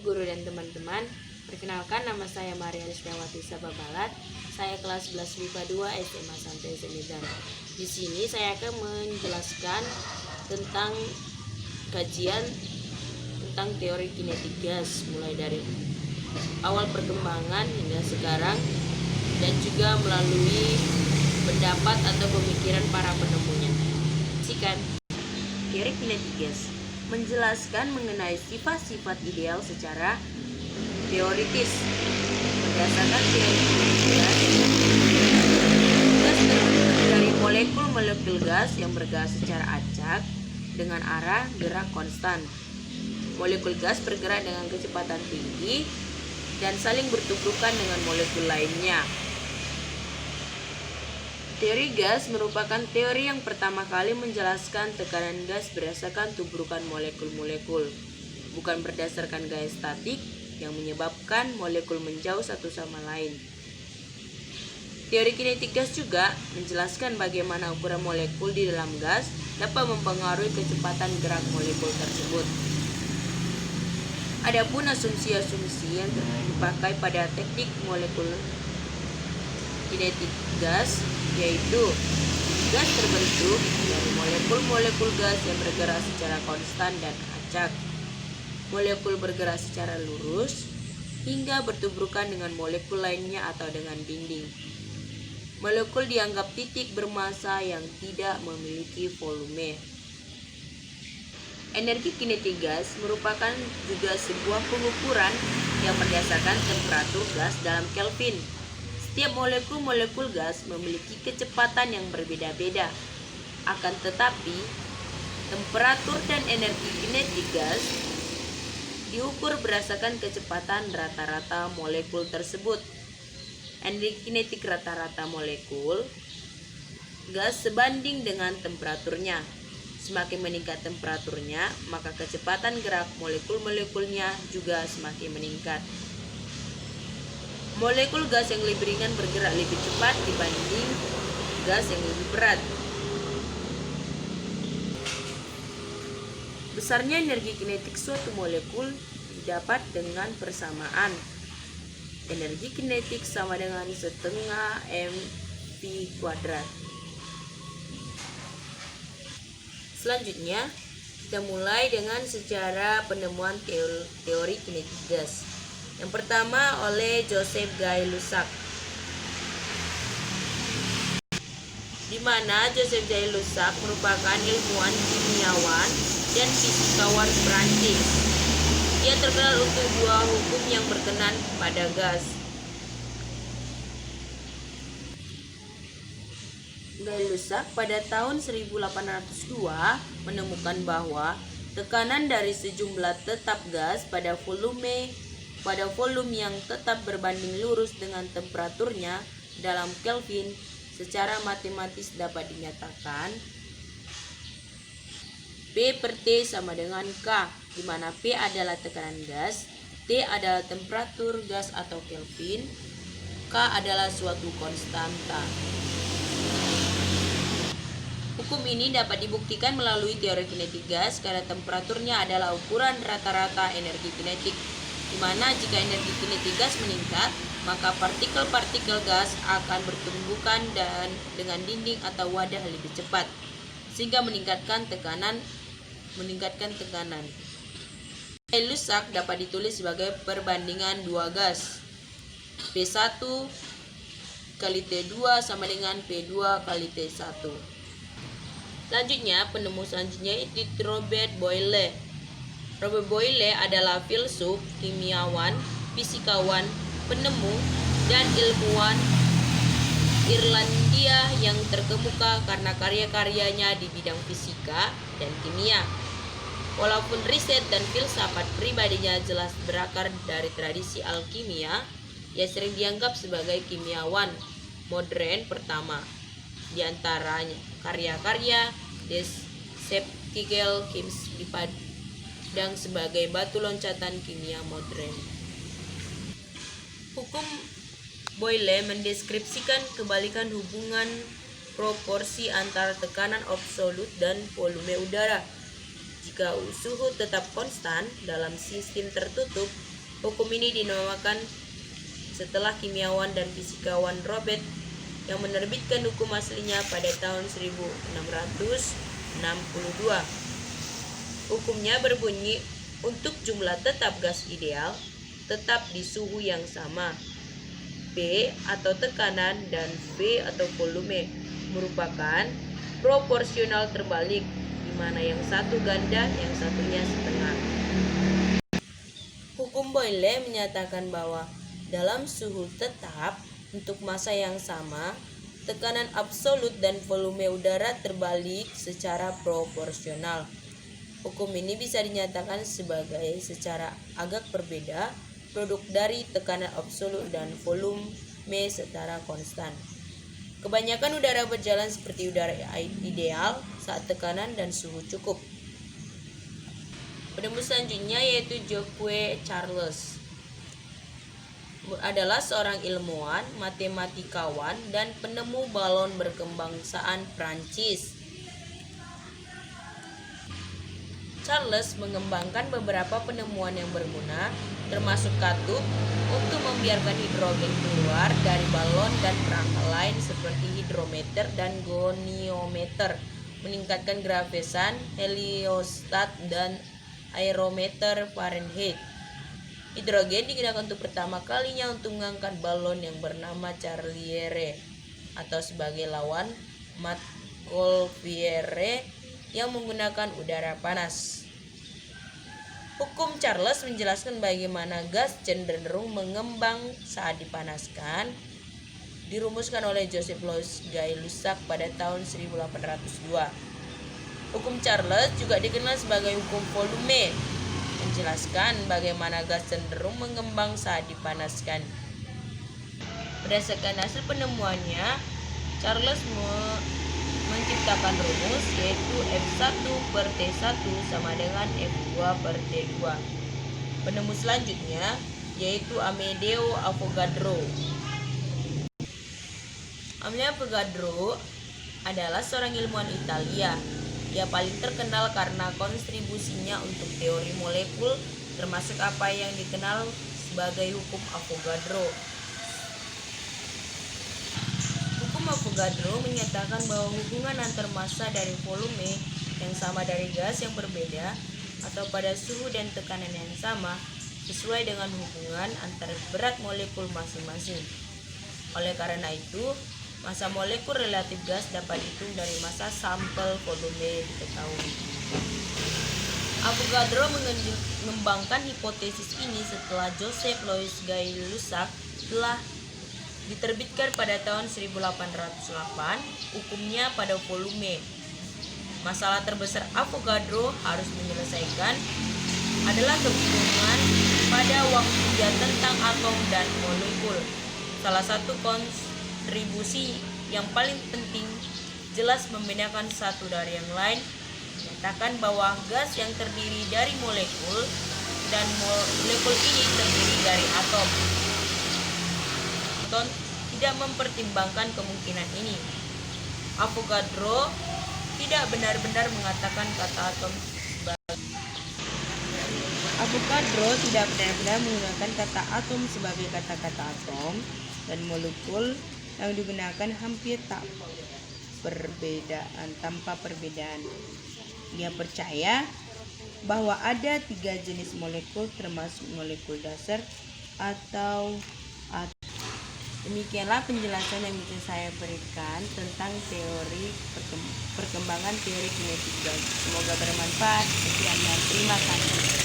Ibu guru dan teman-teman, perkenalkan nama saya Maria Rizkyawati Sababalat. Saya kelas 11 MIPA 2 SMA Santai Semedan. Di sini saya akan menjelaskan tentang kajian tentang teori kinetik gas mulai dari awal perkembangan hingga sekarang dan juga melalui pendapat atau pemikiran para penemunya. Sikan. Teori kinetik gas menjelaskan mengenai sifat-sifat ideal secara teoritis. Berdasarkan teori kinetik gas terbentuk dari molekul-molekul gas yang bergerak secara acak dengan arah gerak konstan. Molekul gas bergerak dengan kecepatan tinggi dan saling bertubukan dengan molekul lainnya. Teori gas merupakan teori yang pertama kali menjelaskan tekanan gas berdasarkan tubrukan molekul-molekul, bukan berdasarkan gaya statik yang menyebabkan molekul menjauh satu sama lain. Teori kinetik gas juga menjelaskan bagaimana ukuran molekul di dalam gas dapat mempengaruhi kecepatan gerak molekul tersebut. Adapun asumsi-asumsi yang dipakai pada teknik molekul kinetik gas yaitu gas terbentuk dari molekul-molekul gas yang bergerak secara konstan dan acak. Molekul bergerak secara lurus hingga bertubrukan dengan molekul lainnya atau dengan dinding. Molekul dianggap titik bermassa yang tidak memiliki volume. Energi kinetik gas merupakan juga sebuah pengukuran yang berdasarkan temperatur gas dalam Kelvin. Setiap molekul-molekul gas memiliki kecepatan yang berbeda-beda. Akan tetapi, temperatur dan energi kinetik gas diukur berdasarkan kecepatan rata-rata molekul tersebut. Energi kinetik rata-rata molekul gas sebanding dengan temperaturnya. Semakin meningkat temperaturnya, maka kecepatan gerak molekul-molekulnya juga semakin meningkat. Molekul gas yang lebih ringan bergerak lebih cepat dibanding gas yang lebih berat. Besarnya energi kinetik suatu molekul didapat dengan persamaan. Energi kinetik sama dengan setengah mv kuadrat. Selanjutnya, kita mulai dengan sejarah penemuan teori kinetik gas. Yang pertama oleh Joseph Guy Lussac, di mana Joseph Guy Lussac merupakan ilmuwan kimiawan dan fisikawan Prancis. Ia terkenal untuk dua hukum yang berkenan pada gas. Guy Lussac pada tahun 1802 menemukan bahwa tekanan dari sejumlah tetap gas pada volume yang tetap berbanding lurus dengan temperaturnya dalam Kelvin secara matematis dapat dinyatakan P per T sama dengan K, di mana P adalah tekanan gas, T adalah temperatur gas atau Kelvin, K adalah suatu konstanta. Hukum ini dapat dibuktikan melalui teori kinetik gas karena temperaturnya adalah ukuran rata-rata energi kinetik, di mana jika energi kinetik gas meningkat, maka partikel-partikel gas akan bertumbukan dengan dinding atau wadah lebih cepat, sehingga meningkatkan tekanan. Lussac dapat ditulis sebagai perbandingan dua gas. P1 kali T2 sama dengan P2 kali T1. Selanjutnya, penemu selanjutnya itu Robert Boyle. Robert Boyle adalah filsuf, kimiawan, fisikawan, penemu, dan ilmuwan Irlandia yang terkemuka karena karya-karyanya di bidang fisika dan kimia. Walaupun riset dan filsafat pribadinya jelas berakar dari tradisi alkimia, ia sering dianggap sebagai kimiawan modern pertama. Di antaranya karya-karya Des Septical Chems dipandang sebagai batu loncatan kimia modern. Hukum Boyle mendeskripsikan kebalikan hubungan proporsi antara tekanan absolut dan volume udara. Jika suhu tetap konstan dalam sistem tertutup, hukum ini dinamakan setelah kimiawan dan fisikawan Robert yang menerbitkan hukum aslinya pada tahun 1662. Hukumnya berbunyi, untuk jumlah tetap gas ideal tetap di suhu yang sama, P atau tekanan dan V atau volume merupakan proporsional terbalik, di mana yang satu ganda, yang satunya setengah. Hukum Boyle menyatakan bahwa dalam suhu tetap untuk massa yang sama, tekanan absolut dan volume udara terbalik secara proporsional. Hukum ini bisa dinyatakan sebagai secara agak berbeda produk dari tekanan absolut dan volume secara konstan. Kebanyakan udara berjalan seperti udara ideal saat tekanan dan suhu cukup. Penemu selanjutnya yaitu Jacques Charles adalah seorang ilmuwan, matematikawan, dan penemu balon berkebangsaan Prancis. Charles mengembangkan beberapa penemuan yang berguna, termasuk katup untuk membiarkan hidrogen keluar dari balon dan perangkat lain seperti hidrometer dan goniometer, meningkatkan gravesan, heliostat, dan aerometer Fahrenheit. Hidrogen digunakan untuk pertama kalinya untuk mengangkat balon yang bernama Charliere atau sebagai lawan Montgolfier yang menggunakan udara panas. Hukum Charles menjelaskan bagaimana gas cenderung mengembang saat dipanaskan, dirumuskan oleh Joseph Louis Gay-Lussac pada tahun 1802. Hukum Charles juga dikenal sebagai hukum volume, menjelaskan bagaimana gas cenderung mengembang saat dipanaskan. Berdasarkan hasil penemuannya, Charles menciptakan rumus yaitu F1/T1 sama dengan F2/T2. Penemu selanjutnya yaitu Amedeo Avogadro. Amedeo Avogadro adalah seorang ilmuwan Italia. Ia paling terkenal karena kontribusinya untuk teori molekul, termasuk apa yang dikenal sebagai hukum Avogadro. Hukum Avogadro menyatakan bahwa hubungan antar massa dari volume yang sama dari gas yang berbeda atau pada suhu dan tekanan yang sama sesuai dengan hubungan antar berat molekul masing-masing. Oleh karena itu, massa molekul relatif gas dapat dihitung dari massa sampel volume diketahui. Avogadro mengembangkan hipotesis ini setelah Joseph Louis Gay-Lussac telah diterbitkan pada tahun 1808 hukumnya pada volume. Masalah terbesar Avogadro harus menyelesaikan adalah kebingungan pada waktunya tentang atom dan molekul. Salah satu kontribusi yang paling penting jelas membedakan satu dari yang lain, menyatakan bahwa gas yang terdiri dari molekul dan molekul ini terdiri dari atom. Newton tidak mempertimbangkan kemungkinan ini. Avogadro tidak benar-benar mengatakan kata atom sebagai kata-kata atom, dan molekul yang digunakan hampir tanpa perbedaan. Ia percaya bahwa ada 3 jenis molekul termasuk molekul dasar atau atom. Demikianlah penjelasan yang bisa saya berikan tentang teori perkembangan teori kinetik gas. Semoga bermanfaat. Sekian dan terima kasih.